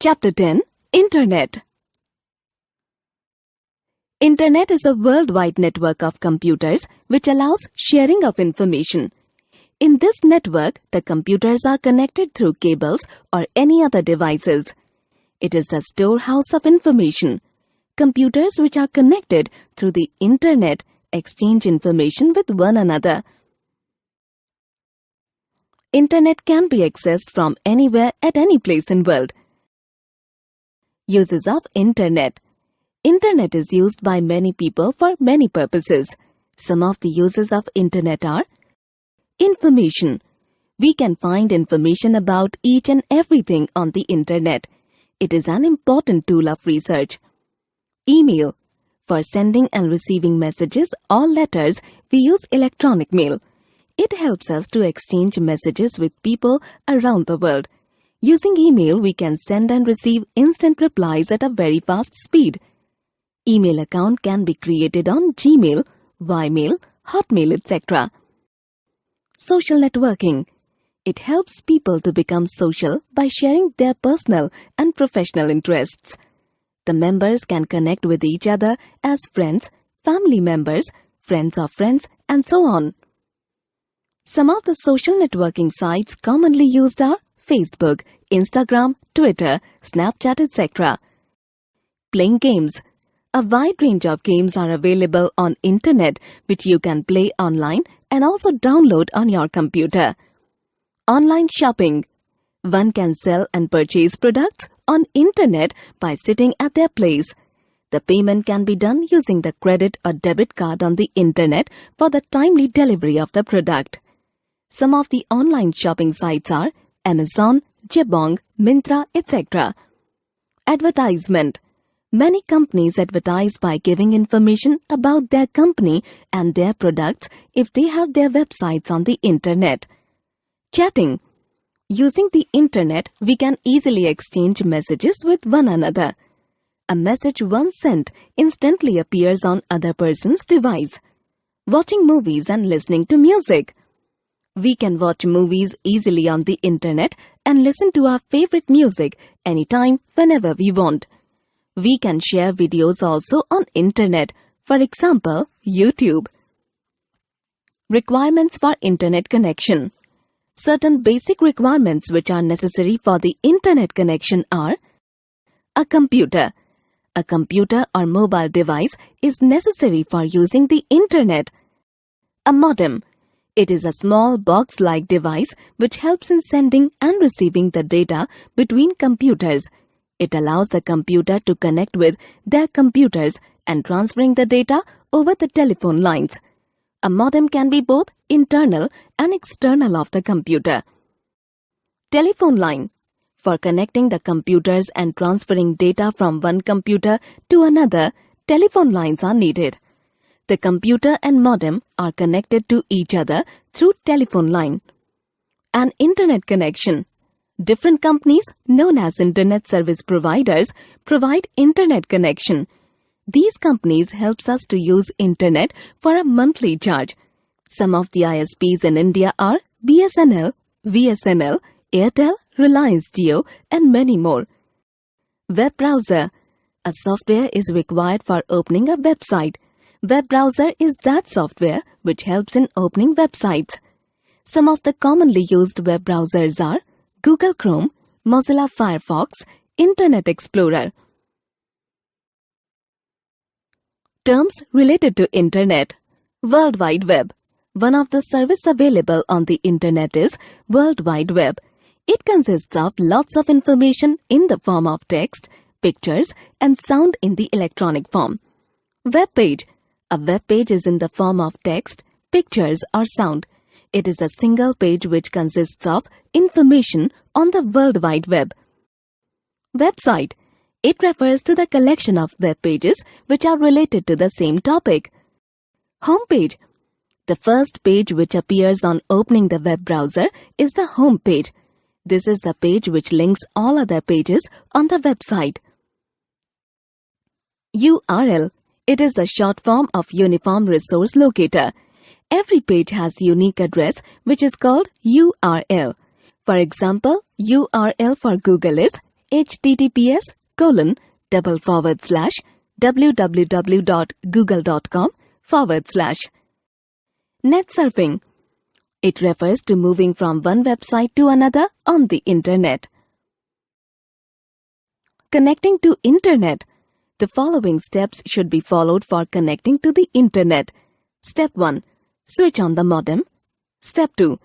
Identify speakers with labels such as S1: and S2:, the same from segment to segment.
S1: Chapter 10 Internet. Internet is a worldwide network of computers which allows sharing of information. In this network, the computers are connected through cables or any other devices. It is a storehouse of information. Computers which are connected through the Internet exchange information with one another. Internet can be accessed from anywhere at any place in world. Uses of Internet. Internet is used by many people for many purposes. Some of the uses of Internet are: information. We can find information about each and everything on the Internet. It is an important tool of research. Email. For sending and receiving messages or letters, we use electronic mail. It helps us to exchange messages with people around the world. Using email, we can send and receive instant replies at a very fast speed. Email account can be created on Gmail, Ymail, Hotmail, etc. Social networking. It helps people to become social by sharing their personal and professional interests. The members can connect with each other as friends, family members, friends of friends, and so on. Some of the social networking sites commonly used are Facebook, Instagram, Twitter, Snapchat, etc. Playing games. A wide range of games are available on Internet which you can play online and also download on your computer. Online shopping. One can sell and purchase products on Internet by sitting at their place. The payment can be done using the credit or debit card on the Internet for the timely delivery of the product. Some of the online shopping sites are Amazon, Jabong, Myntra, etc. Advertisement. Many companies advertise by giving information about their company and their products if they have their websites on the Internet. Chatting. Using the Internet, we can easily exchange messages with one another. A message once sent instantly appears on other person's device. Watching movies and listening to music. We can watch movies easily on the Internet and listen to our favorite music anytime, whenever we want. We can share videos also on Internet, for example, YouTube. Requirements for Internet connection. Certain basic requirements which are necessary for the Internet connection are: a computer. A computer or mobile device is necessary for using the Internet. A modem. It is a small box-like device which helps in sending and receiving the data between computers. It allows the computer to connect with their computers and transferring the data over the telephone lines. A modem can be both internal and external of the computer. Telephone line. For connecting the computers and transferring data from one computer to another, telephone lines are needed. The computer and modem are connected to each other through telephone line. An Internet connection. Different companies known as Internet service providers provide Internet connection. These companies helps us to use Internet for a monthly charge. Some of the ISPs in India are BSNL, VSNL, Airtel, Reliance Jio, and many more. Web browser. A software is required for opening a website. Web browser is that software which helps in opening websites. Some of the commonly used web browsers are Google Chrome, Mozilla Firefox, Internet Explorer. Terms related to Internet. World Wide Web. One of the services available on the Internet is World Wide Web. It consists of lots of information in the form of text, pictures, and sound in the electronic form. Web page. A web page is in the form of text, pictures, or sound. It is a single page which consists of information on the World Wide Web. Website. It refers to the collection of web pages which are related to the same topic. Homepage. The first page which appears on opening the web browser is the home page. This is the page which links all other pages on the website. URL. It is the short form of Uniform Resource Locator. Every page has unique address which is called URL. For example, URL for Google is https://www.google.com/. Net surfing. It refers to moving from one website to another on the internet. Connecting to internet. The following steps should be followed for connecting to the internet. Step 1. Switch on the modem. Step 2.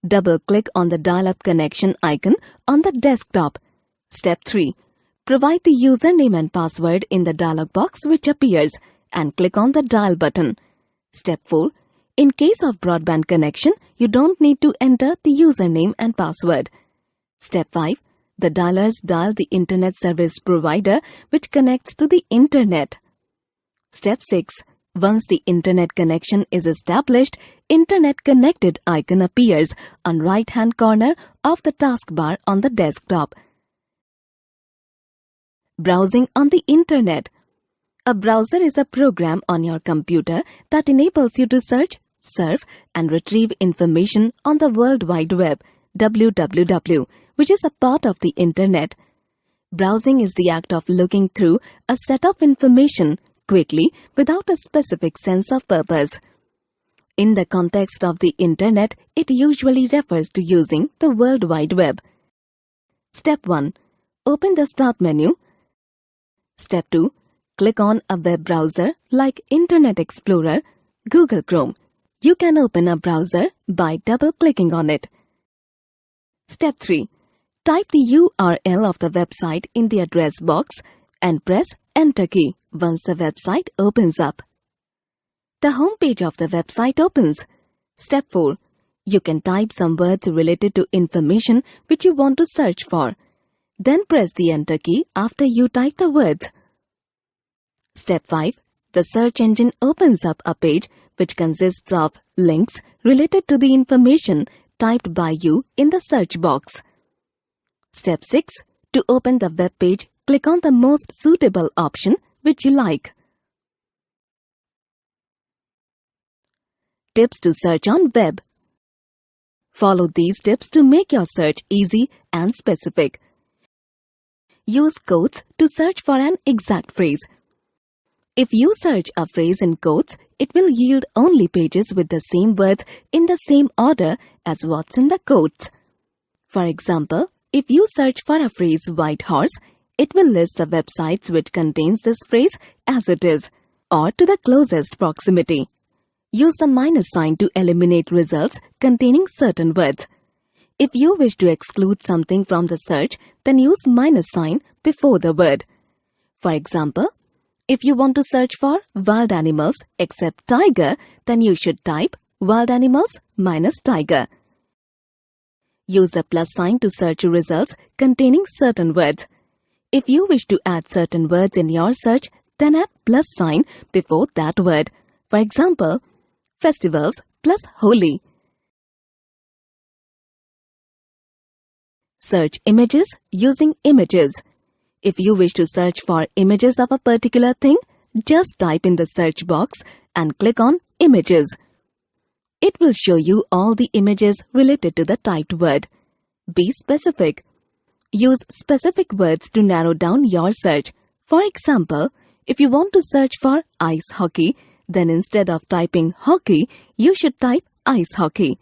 S1: Double-click on the dial-up connection icon on the desktop. Step 3. Provide the username and password in the dialog box which appears and click on the dial button. Step 4. In case of broadband connection, you don't need to enter the username and password. Step 5. The dialers dial the internet service provider which connects to the internet. Step 6. Once the internet connection is established, Internet Connected icon appears on right-hand corner of the taskbar on the desktop. Browsing on the internet. A browser is a program on your computer that enables you to search, surf, and retrieve information on the World Wide Web, www, which is a part of the internet. Browsing is the act of looking through a set of information quickly without a specific sense of purpose. In the context of the internet, it usually refers to using the World Wide Web. Step 1. Open the Start menu. Step 2. Click on a web browser like Internet Explorer, Google Chrome. You can open a browser by double-clicking on it. Step 3. Type the URL of the website in the address box and press Enter key once the website opens up. The home page of the website opens. Step 4. You can type some words related to information which you want to search for. Then press the Enter key after you type the words. Step 5. The search engine opens up a page which consists of links related to the information typed by you in the search box. Step 6. To open the web page, click on the most suitable option which you like. Tips to search on web. Follow these tips to make your search easy and specific. Use quotes to search for an exact phrase. If you search a phrase in quotes, it will yield only pages with the same words in the same order as what's in the quotes. For example, if you search for a phrase white horse, it will list the websites which contains this phrase as it is, or to the closest proximity. Use the minus sign to eliminate results containing certain words. If you wish to exclude something from the search, then use minus sign before the word. For example, if you want to search for wild animals except tiger, then you should type wild animals minus tiger. Use the plus sign to search results containing certain words. If you wish to add certain words in your search, then add plus sign before that word. For example, festivals plus holy. Search images using images. If you wish to search for images of a particular thing, just type in the search box and click on Images. It will show you all the images related to the typed word. Be specific. Use specific words to narrow down your search. For example, if you want to search for ice hockey, then instead of typing hockey, you should type ice hockey.